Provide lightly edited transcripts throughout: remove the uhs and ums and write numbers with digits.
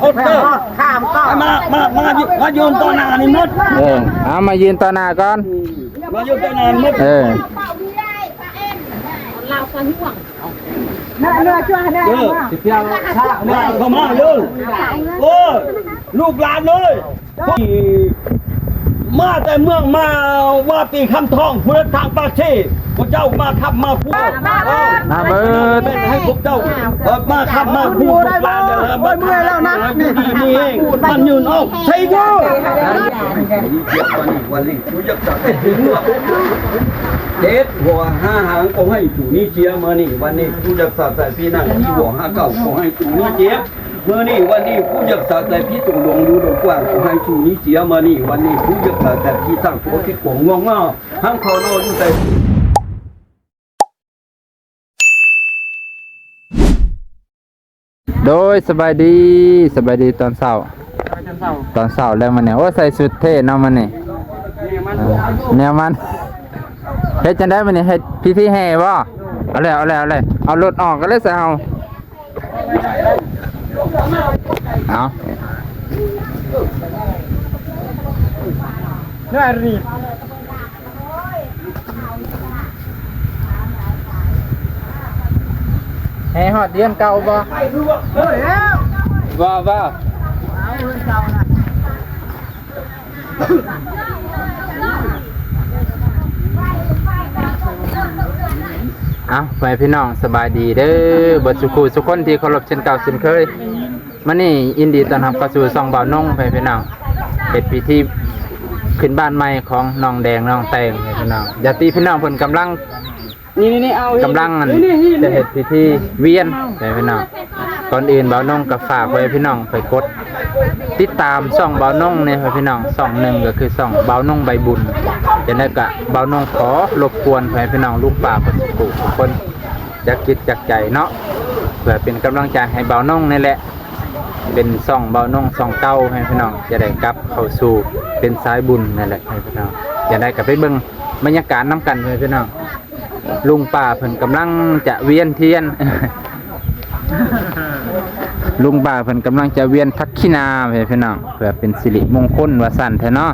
คนเตอร์ข้ามก็มายืนต่อหน้านี่มดเอามายืนต่อหน้าก่อนมายืนต่อหน้านี่มดเราคนห่วงเที่ยวชามาเข้ามาเลยโอ้ลูกหลานเลยมาแต่เมืองมาว่าปีคำทองเพื่อทางปากเช่พระเจ้ามาขับมาพูดมาเบิดให้พวกเจ้ามาขับมาพูดลานเลยเมื่อแล้วนะนี่เองมันยืนออกใช่กูวันนี้กูอยากจะไปถึงเจ็ดหัวห้าหางก็ให้ถูนี่เจียมานี่วันนี้กูอยากสาใจพี่นั่งที่หัวห้าเก้าก็ให้ถูนี่เจียเมื่อนี่วันนี้กูอยากสาใจพี่ตรงลงดูดงกว้างก็ให้ถูนี่เจียมานี่วันนี้กูอยากสาใจพี่ตั้งตัวที่กวงงงห้างเขาโน่นแต่โดยสบายดีตอนเช้าแล้วมันเนี่ยโอ้ใส่ชุดเท่เนาะมันนี่แนวมันเฮ็ดจังได้มันนี่เฮ็ดพิธีแห่บ่เอาเลยเอารถออกก็เลยสิเอาน่ารีบแห่ฮอดเดือนเก่าบ่บ่เอาไปพี่น้องสบายดีเด้อบ่สุขุสุคนที่เคารพเช่นเก่าเช่นเคยมื้อนี้ยินดีต้อนรับเข้าสู่ช่องบ่าวนงไปพี่น้องเป็นพิธีขึ้นบ้านใหม่ของน้องแดงน้องแตงพี่น้องญาติพี่น้องเพิ่นกำลังเอากำลังจะเฮ็ดพิธีเวียนไปพี่น้องก่อนอื่นบ่าวนงก็ฝากไว้พี่น้องไปกดติดตามช่องบ่าวนงเนี่ยพี่น้องช่องหนึ่งก็คือช่องบ่าวนงใบบุญจะได้กะบ่าวนงขอรบกวนพี่น้องลูกป่าทุกคนจักคิดจักใจเนาะเพื่อเป็นกำลังใจให้บ่าวนงนี่แหละเป็นช่องบ่าวนงช่องเก่าให้พี่น้องจะได้กลับเข้าสู่เป็นสายบุญนั่นแหละให้พี่น้องจะได้กลับไปเบิ่งบรรยากาศน้ำกันพี่น้องลุงป่าเพิ่นกำลังจะเวียนเทียนลุงป่าเพิ่นกำลังจะเวียนทักขินาพี่น้องเพื่อเป็นสิริมงคลว่าสั่นแท้เนาะ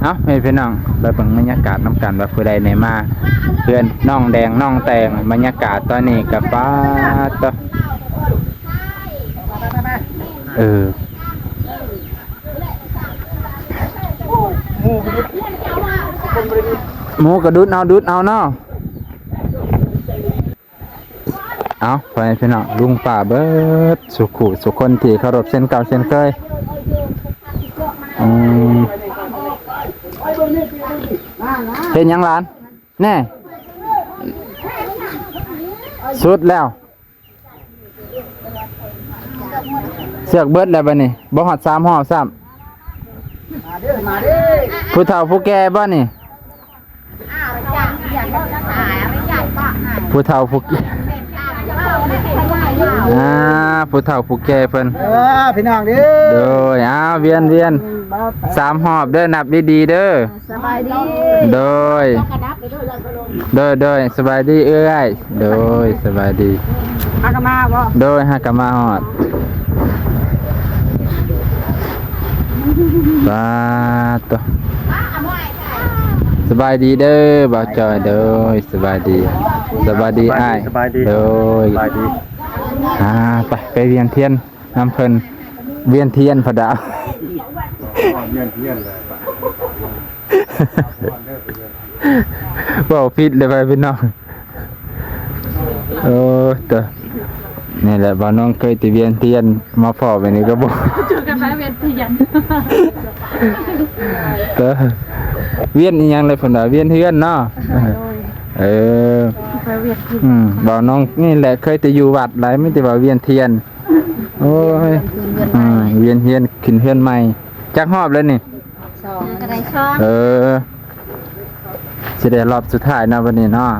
เนาะพี่น้องไปเบิ่งบรรยากาศน้ำกันว่าผู้ใดไหนมาเพื่อนน้องแดงน้องแตงบรรยากาศตอนนี้กับฟ้าต่อหมูกระดุดเอาเนาะเอาไปพี่น้องลุงป่าเบิดสุขุสุคนที่เคารพเช่นเก่าเช่นเคยเห็นยังหลานแน่สุดแล้วเสือกเบิดแล้วบ้านี่บ่หอด3 ห่อซ้ำผู้เฒ่าผู้แก่บ้านี่ผู้เฒ่าผู้แก่ผู้เฒ่าผู้แก่เพิ่นพี่น้องดิโดยเวียน3 หอบเด้อนับดีๆเด้อสบายดีโดยสบายดีเอ้ยโดยสบายดีฮักกะมาบ่โดยฮักกะมาฮอดบาตัวสบายดีเด้อบ่าวจอยเด้อสบายดีอ้ายโดยไปเวียนเทียนน้ำเพิ่นเวียนเทียนพอดาวเวียนเทียนเลยบอกผิดเลยไปพี่น้องตัวนี่แหละบ่าวน้องเคยติเวียนเทียนมาพอไปนี่ก็บอกจุดกันไปเวียนเทียนตัวเวียนอีหยังเลยผมว่าเวียนเทียนเนาะบ่าวน้องนี่แหละเคยจะอยู่วัดหลายไม่แต่ว่าเวียนเทียนโอ้ยเวียนเทียนขึ้นเทียนใหม่จักหอบเลยนี่2ก็ได้ช่องสิได้รอบสุดท้ายนะวันนี้เนาะ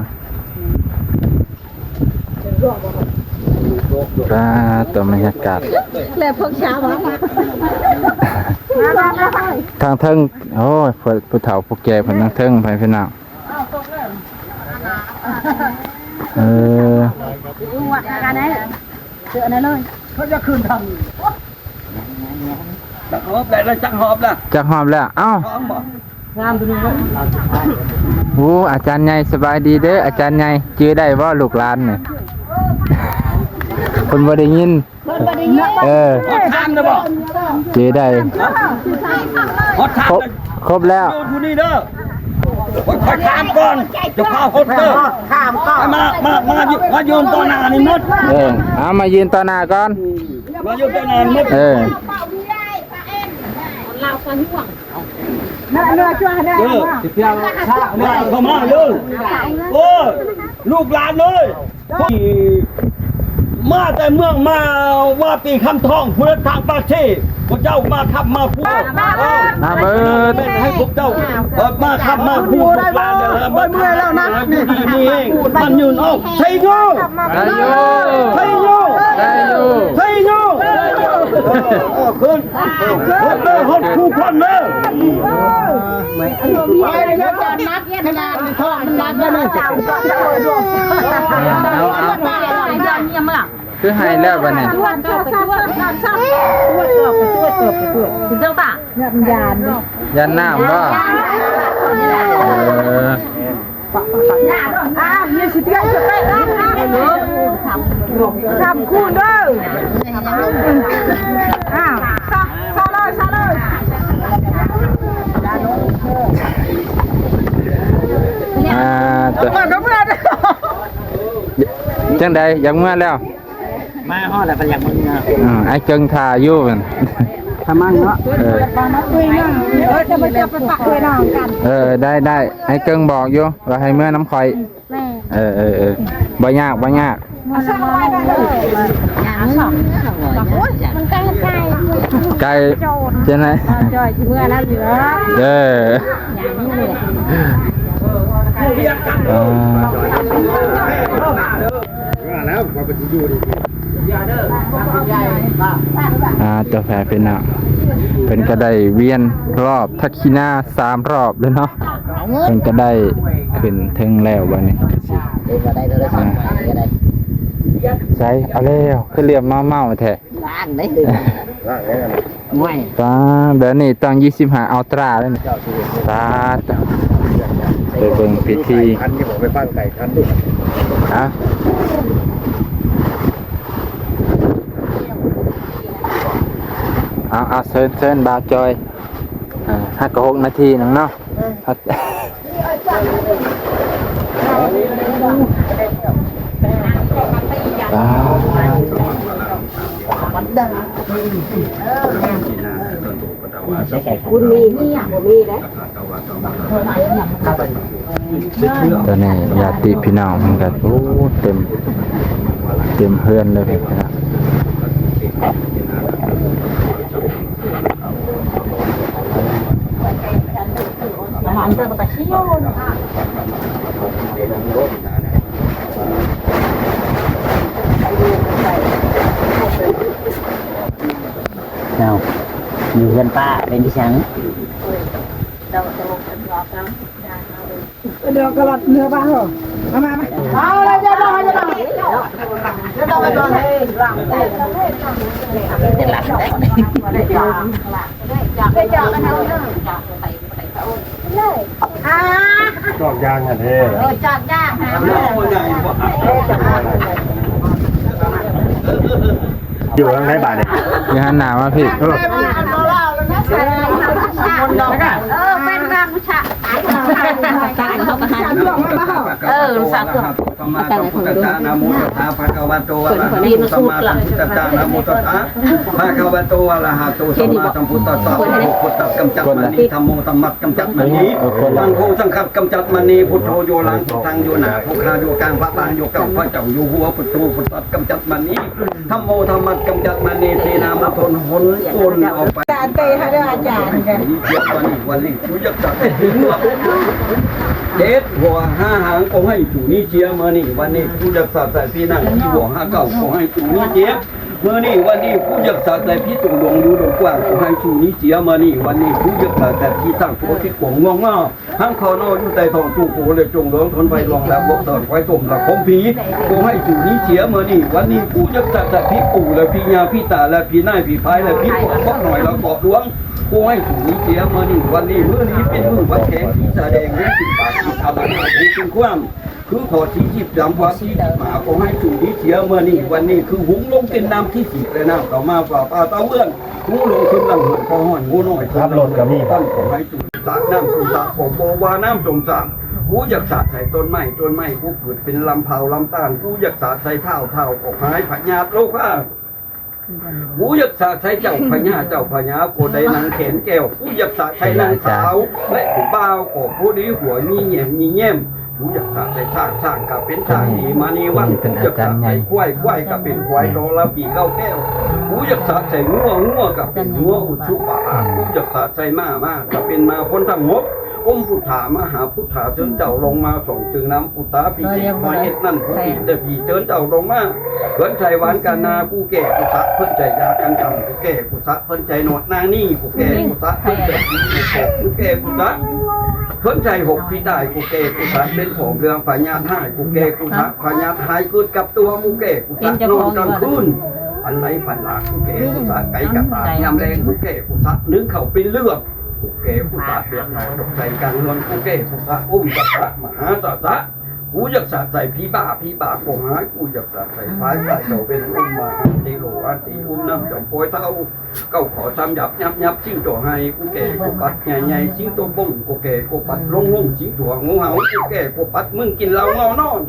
ตัวบรรยากาศแล้วพวกเช้าทางเทิงโอ้ยผู้เฒ่าผู้แก่เพิ่นทางเทิงไปพี่น้องวัดกันได้เจออันนั้นเลยเขาจะคืนทาง จักหอบได้แล้วจักหอบละ จักหอมแล้วเอ้า ท้องบ่ โอ้อาจารย์ใหญ่สบายดีเด้ออาจารย์ใหญ่จื้อได้บ่ลูกหลานเนี่ย คนบ่ได้ยินเออ ฮอดทานนะบ่ จื้อได้ ฮอดทาน ครบแล้ว โยนผู้นี้เด้อค่อยๆข้ามก่อนจะพาฮอดเด้อข้ามก่อนมาโยนต่อหน้านี่หมด เอามายืนต่อหน้าก่อน มาโยนต่อหน้าหมด เออ น่าเนื้อชัวร์เนี่ย มาเข้ามาเลยโอ้ลูกหลานเลยมาแต่เมืองมาว่าปีคำทองเพื่อทางปากเช่พวกเจ้ามาขับมาพูด มาเบิด เป็นให้พวกเจ้ามาขับมาพูดลูกหลานเนี่ยแล้วมันเมื่อยแล้วนะนี่เองมันยืนออกใช่โง่ ได้อยู่ ใช่โง่ ได้อยู่ ใช่โง่ขึ้นเลยหดคู่คนเลย ไปเลยจานนัดขนาดท้องมันนัดแล้วเนี่ย เอาคือให้แล้วบัดนี้ ถึงเจ้าป่ะเนี่ยมันยาน ยันน้ำบ่นี่สิเตี้ยจะไปทำคูณเด้อซาเลย ตัวจังใดอยากเมื่อแล้ว มาห่อแต่เป็นอย่างมึงนะ ไอ้เจิงทาอยู่มัน ทำมันเนาะ จะไปปักด้วยน้องกัน ได้ไอ้เจิงบอกอยู่ว่าให้เมื่อน้ำคอยบ่ยาก มันใกล้ ไกลจะไหน จอยเมื่อแล้วเหลือ แล้วมาเป็นที่อยู่ดี ตัวแพรเป็นอ่ะเป็นก็ได้เวียนรอบทักคีนา3 รอบเลยเนาะเป็นก็ได้ขึ้นถึงแล้ววันนี้ใช่เอาแล้วคือเรียบเมาแท้ ล้างได้ไม่ ตาแบบนี้ต้อง25อัลตร้าเลยนี่ตาไปเบิ่งพิธี คันที่ผมไปฟังไก่คันดิ ฮะเอาเชิญบาจอย5-6 นาทีนึงเนาะคุณมีนี่อ่ะผมมีนะ ตอนนี้ญาติพี่น้องมันก็โอ้เต็มเฮือนเลยพี่น้องnào nhiều dân ta bên đi sáng เดี๋ยวกระลัดเนื้อบ้าเหรอมาเอาเลยจะรอtên làจอกยางกันเท่ จอดยากนะ อยู่ทางไหนบ้านเนี่ย อย่าหันหน้ามาพี่ เป็นรางชาตายเขาประหารสักแต่ไหนของดูนะโมตัสสะภะคะวะโตอะระหะโตสัมมาสัมพุทธัสสะนะโมตัสสะภะคะวะโตอะระหะโตสัมมาสัมพุทธัสสะพุทธัสกำจัดมณีธัมโมธัมมักกำจัดมณีสังโฆสังฆกำจัดมณีพุทโธโยลังพุทธังโยนาพุทธาโยกลางพระบางโยเก่าพระเจ้าอยู่หัวพุทโธพุทธัสกำจัดมณีธัมโมธัมมักกำจัดมณีสีนามทนหนโอนออกไป อาจารย์เตะให้ด้วยอาจารย์ วันนี้กูจะตัดให้ถึงเด็ดหัว5 หางก็ให้ถูนี่เจียมานี่วันนี้กูจะตัดใส่พี่นั่งที่หัว5 เก่าก็ให้ถูนี่เจีย เมื่อนี่วันนี้ผู้อยากสาใจพี่ตรงดงดูดงกว้างขอให้สู่นี้เสียมานี่วันนี้ผู้อยากสาใจพี่ตั้งตัวที่กวงงองทั้งเขาโนอยู่ใต้ท้องจูโกเลยจงร้องทนไปลองแล้วบอกตอนไว้ต้มละคมผีขอให้สู่นี้เสียมานี่วันนี้ผู้อยากสาใจพี่ปู่และพี่ยาพี่ตาและพี่นายพี่พายและพี่ปอกพอกหน่อยแล้วกอบดวงขอให้สู่นี้เสียมานี่วันนี้มื้อนี้เป็นมื้อวัดแขกที่แสดงเรื่องสิ่งปากที่ทำอะไรที่เป็นความคือขอที่จิบจำความที่หมาขอให้สู่นี้เสียเมื่อนี่วันนี้คือหุงลงเป็นน้ำที่สิบเลยน้ำต่อมาฝ่าป่าเต้าเอื้อนงูลงขึ้นหลังหัวคอห่อนงูหน่อยครับหล่นกับนี่ตั้งขอให้สู่สาน้ำสู่สาผมโบวาน้ำจงสากูอยากสาดใส่ต้นไม้กูเกิดเป็นลำเผาลำต้านกูอยากสาดใส่เท้าออกหายผัดญาติโลกากูอยากสาดใส่เจ้าพญาโกได้นางเขนแก้วกูอยากสาดใส่นางสาวและผู้บ่าวก็ผู้ดีหัวมีแง่มกูอยากสาดใส่ช่างกับเป็นช่างดีมานีวันกูอยากสาดใส่ควายกับเป็นควายโดละปีเก้าแก้วกูอยากสาดใส่งัวกับเป็นงัวอุชุปะกูอยากสาดใส่ม้ากับเป็นม้าพ้นทั้งหมดพุทธามหาพุทธาเชิญเจ้าลงมาส่งจึงน้ำพุทธาปีเจ็ดมาเอ็ดนั่นผู้ปีแต่ปีเชิญเจ้าลงมาเพิ่นใจหวานกันนาผู้แก่กุศะเพิ่นใจยากันกำผู้แก่กุศะเพิ่นใจหนวดนางนี่ผู้แก่กุศะเพิ่นใจผู้แก่กุศะเพิ่นใจหกพี่ได้ผู้แก่กุศะเป็นของเรื่องพญาท่ายผู้แก่กุศะพญาท่ายขึ้นกับตัวผู้แก่กุศะนอนกลางคืนอันไรพันหลากผู้แก่กุศะไก่กับตายำแรงผู้แก่กุศะนึกเข่าเป็นเลือดผู้แก่ผู้ตาเปลี่ยนหน่อยตกใจกลางเมืองผู้แก่ผู้ตาจักระมหาตาตะกูอยากสาดใส่พี่บ้าโกหากูอยากสาดใส่ฟ้าใส่เราเป็นมาตีโลอันตีน้ำจอมโปยเท่าเก้าขอซ้ำยับชิ้นตัวให้กูแก่กูปัดใหญ่ชิ้นตัวบ้งกูแก่กูปัดลงชิ้นตัวงูเห่ากูแก่กูปัดมึงกินเหล้านอน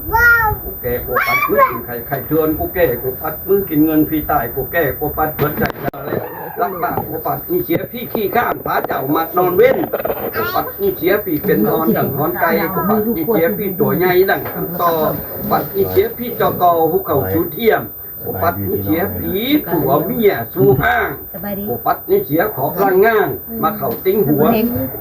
กูแก่กูปัดมึงกินไข่เทือนกูแก่กูปัดมึงกินเงินพี่ตายกูแก่กูปัดเปิดใจอะไรรักบ้ากูปัดนี่เสียพี่ขี้ข้ามผาเจ้ามานอนเว้นกูปัดนี่เสียพี่เป็นนอนดังนอนไก่กูปัดนี่เสียพี่ตัวใหญ่ดังต่อปัดนี่เสียพี่จอกอภูเขาชูเทียมกูปัดนี่เสียผีผัวเมียสู้ห้างกูปัดนี่เสียขอพลังงานมาเข่าติ้งหัว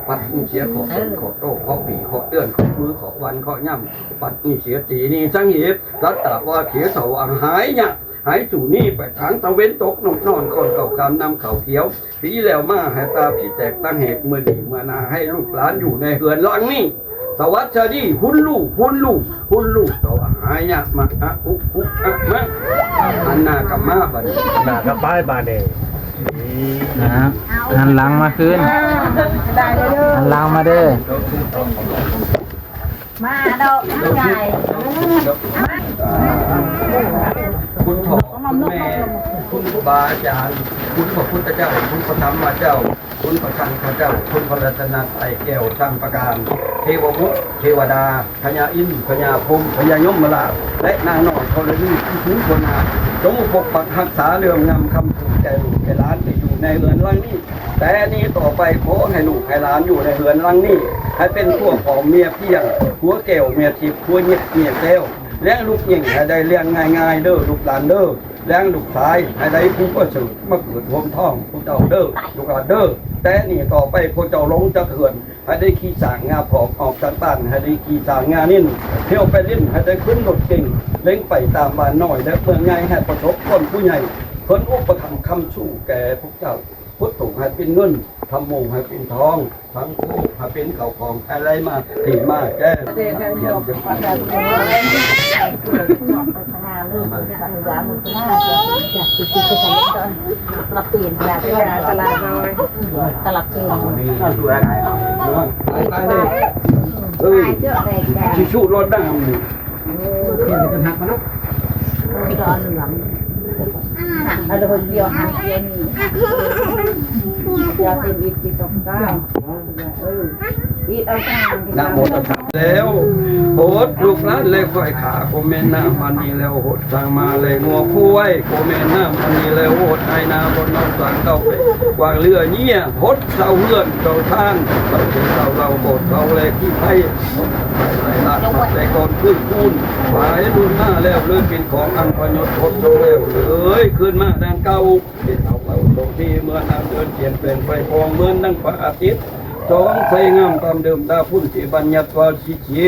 ปัดนี่เสียขอต้นขอโต้ขอปีขอเดือนขอมือขอวันขอย่ำปัดนี่เสียตีนี่สังเหตุรัตตะว่าเขียเสาหายเนี่ยหายสู่นี่ไปทางตะเว้นตกนอนคนเก่าการนำเข่าเขียวปีแล้วมาให้ตาพี่แตกตั้งเหตุเมื่อดีเมื่อนาให้ลูกหลานอยู่ในเรือนหลังนี่สวัสดีหุ่นลูกสวหายะมาอุ๊มาอันนากับมาบัดนากับป้ายบาเดนะครับหันหลังมาคืนหันหลังมาเด้อมาดอกใหญ่คุณพ่อคุณแม่คุณครูบาอาจารย์คุณพระพุทธเจ้าคุณพระธรรมเจ้าคุณพระสังฆเจ้าคุณพระรัตนตรัยแก้วช่างประการเทวบุตรเทวดาพญาอินทร์พญาพรหมพญายมราชและนางนอนธรณีที่ทุกคนหาจงปกปักรักษาเรื่องงามคำถูกแก่ลูกแก่หลานที่อยู่ในเรือนหลังนี้แต่นี้ต่อไปขอให้ลูกให้หลานอยู่ในเรือนหลังนี้ให้เป็นพวกของเมียเพียงหัวแก้วเมียทิพย์หัวเงียบเมียแก้วเลี้ยงลูกยิ่งให้ได้เลี้ยงง่ายๆเด้อลูกหลานเด้อเลี้ยงลูกชายให้ได้ผู้ประเสริฐมาเกิดรวมท้องผู้เจ้าเด้อลูกหลานเด้อแต่นี่ต่อไปผู้เจ้าลงจะเถื่อนให้ได้ขี่สางงาผอกออกจากบ้านให้ได้ขี่สางงานิ่นเที่ยวไปเล่นให้ได้ขึ้นรถเก่งเล่งไปตามบ้านน้อยและเมืองใหญ่ให้ประสบคนผู้ใหญ่คนอุปถัมภ์คำสู้แก่พวกเจ้าพุทธุให้เป็นเงินทำมงให้เป็นทองทั้งคู่ให้เป็นเข่าของอะไรมาถีมาแก้ตลาดน้อยตลาดเก่งไปเลยชิชูรถดังนี่เห็นกันหักมาแล้วร้อนเหลืองอะไรคนเดียวหางเย็นอยากเป็นอีกที่ต้องการอีเอาทางนะโมตัสสะแล้วโหดลูกหลานเลยค่อยขาโกเมนน้ำมันนี้แล้วโหดทางมาเลยงัวคุ้ยโกเมนน้ำมันนี้แล้วโหดไอ้นาบนน้ำสังเต้าไปวางเรือเนี่ยโหดเสาเลื่อนเสาทางเราเจอเราโหดเราเลยที่ไพ่ไหลลาดแต่ก่อนขึ้นคูนหายรุ่นหน้าแล้วเลื่อนเป็นของอันพยศโหดโตแล้วเลยขึ้นมาดังเก่าเป็นเอาเราตรงที่เมื่อน้ำเดินเปลี่ยนแปลงไปพองเหมือนดังพระอาทิตย์สองใส่งามตามเดิมดาพุ่นสีบัญญัติวาชิชิ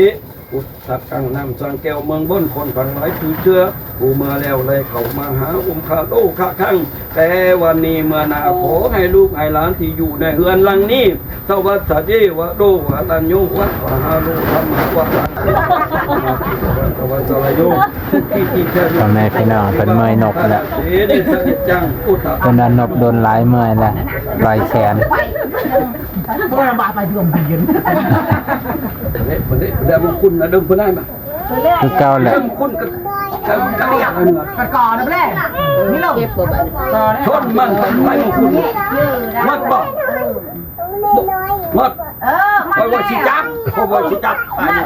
พุทธกังนำสังแก้วเมืองบนคนฝังหลายถือเชื้อผู้เมื่อแล้วเลยเขามาหาคาโลคาคังแต่วันนี้เมื่อนาขอให้ลูกให้หลานที่อยู่ในเฮือนหลังนี้สวัสดีวะโดวะตันโยวัดวะฮาโลธรรมะวะตันสวัสดีโยที่แท้ พ่อแม่พี่น้องเพิ่นเมื่อยนกแล้ว เอ๊ะนี่สัจจังอุตตะ เพิ่นว่านกโดนหลายเมื่อยแล้วลอยแขน มันได้บุญคุณนะเดิมเพื่อนได้ไหม คือเก่าแหละ เดิมคุณกับอย่างนั้นเหรอ ก่อนนะแม่นี่เรา เก็บบ่บัด ชนมันทำไมบุญคุณมัดบ่มัดคอยว่าชิจับคอยว่าชิจับ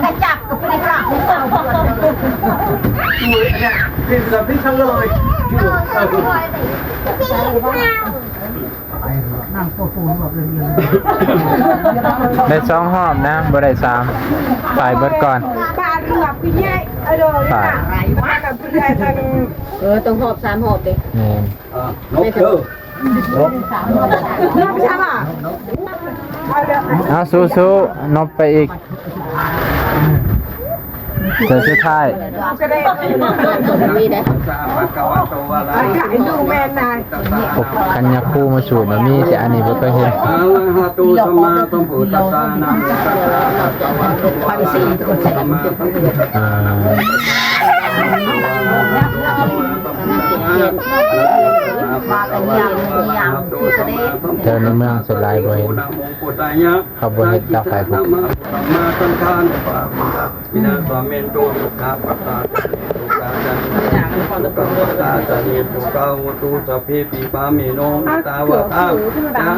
กระจับกับไปจับ ที่สำที่ทั้งเลยชื่อ นั่งโฟนแบบเรียน ได้2รอบนะบ่ได้3ฝ่ายเบิดก่อน บ้านหลับพี่ใหญ่เออไรมากกับพี่ใหญ่ทาง ต้องหอบ3หอบดิ นี่ นกเด้อ น้ำชาบ่ะ เอาสู้ๆนบไปอีกเจอสุดท้าย ก็ได้ มีได้ สามัคคาวะโตวะระ ขายดูแมนนาย ปกคัญญาคู่มาสูตรนะมีแต่อันนี้บ่เคยเห็น อะระหะโตสัมมาสัมพุทธัสสะนะโมตัสสะภะคะวะโตอะระหะโตสัมมาสัมพุทธัสสะ อ่าเจอในเมืองสุดหลายบ่เห็นเขาบ่เฮ็ดกาแฟบุก มาสังฆานปะปินาสวามินโตสุขาปตาสุขาจันตุกะตาจันตุกะวตุสัพเพปิปามิโนตาวะตา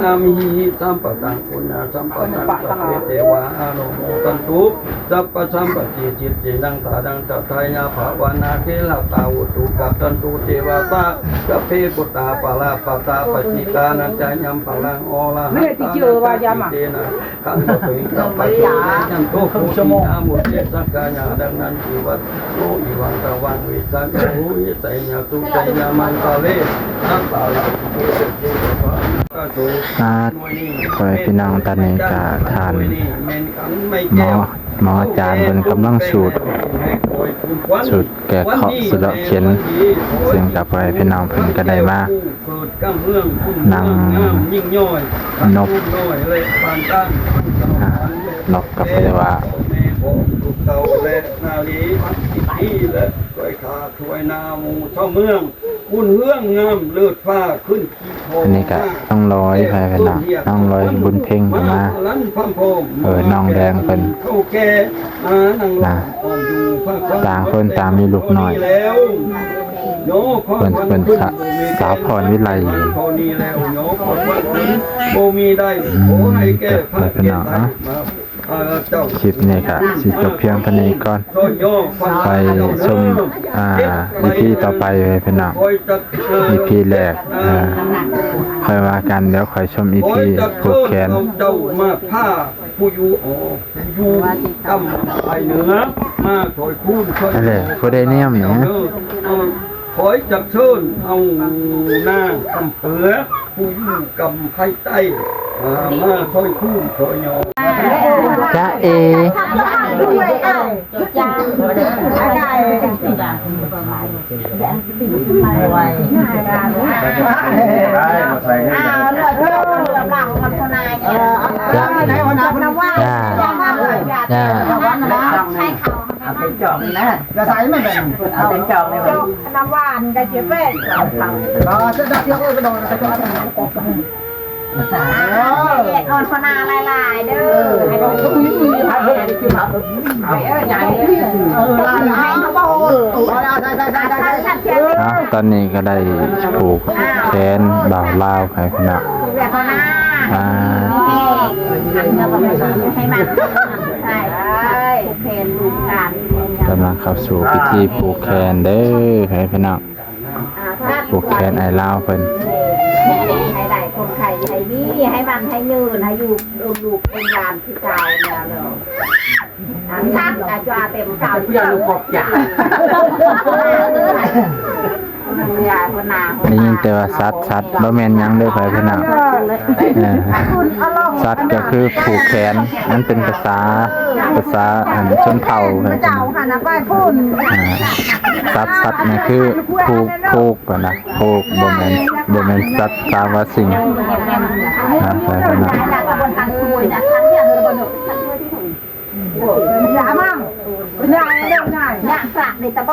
จามิสัมปตังปุญญสัมปตังสัพเพเทวาอนุโมทันตุสัพพสัมปติจิตตินังตาดังตัทายาภาวนาเทละตาวตุกัตันตุเทวาตาสัพเพปุตตาปะลาปตาปจิตานัจจายัมปะลังอลาหัตตาเตนะขันตุปิตัปปะโยยันโตโคตินามุเตสักกายาดังนั้นจิวัตโนอิวังตะวังวิสังโหยไสยาตุไสยามันตะเลนัตตาลาภุเตเจภะกะโต ขอให้พี่น้องตอนนี้ก็ทานหมออาจารย์เพิ่นกำลังสูตรแก้เคราะห์สุดเข็นซึ่งกับให้พี่น้องเพิ่นก็ได้มานั่งนบนกกับเรียกว่า เต่าและนาลีที่และถวยขาถวยนามูเท่าเมืองคุณเฮืองงามเลือดฟ้าขึ้นขี้โพ อันนี้ก็ต้องร้อยไปกันนะต้องร้อยบุญเพ่งมาน้องแดงเป็นนะต่างคนต่างมีลูกน้อยเป็นสาวพรวิไลโบมีได้โอ้ให้แก่พระเกียรติคลิปนี้ก็สิจบเพียงเท่านี้ก่อนไปชมEPต่อไปเลยพี่น้อง EP แรกค่อยว่ากันเดี๋ยวค่อยชม EP ผูกแขน เจ้ามาผ้าผู้อยู่กำไปเหนือมาถอยคูนช่วย นั่นแหละผู้ได้เนียมเนี่ย คอยจับเชิญเอาหน้าคำเปือผู้อยู่กำไข่ใต้มาช่วยคูนช่วยยอ จ้าเอ เอาเป็นจอกนี่นะจะใส่ไม่เป็นเอาเป็นจอกเลยน้ำหวานกับเจี๊ยบเป็ดก็จะดักเที่ยวก็โดนจะก็ทำอ่อนพนาหลายๆเด้อให้ดู พัดเลยคือพัดใหญ่ให้เขาบอกตอนนี้ก็ได้ผูกแขนบ่าวลาวให้พี่น้อง แบบพนาให้มันใช่เพนการ กำลังเข้าสู่พิธีผูกแขนเด้อให้พี่น้องผูกแขนไอ้ลาวเพิ่น ให้ได้คนไข่ให้นี่ให้มันให้ยืนให้อยู่ลูกเป็นลานที่เก่าเนี่ยเลยชักอาจจะเต็มเก่า อย่าลูกกบอย่า ยาคนนา ได้ยินแต่ว่าสัตว์บ่แม่นหยังเด้อไปพี่น้องสัตว์ก็คือผูกแขนนั่นเป็นภาษาชนเผ่าไปพี่น้อง หันไปพูด สัตว์นี่คือผูกป่ะนะผูกบ่แม่นสัตว์ตามว่าสิ่งครับไปพี่น้อง อย่ามั่งอย่าเร็วง่าย อยากฝากในตะโบ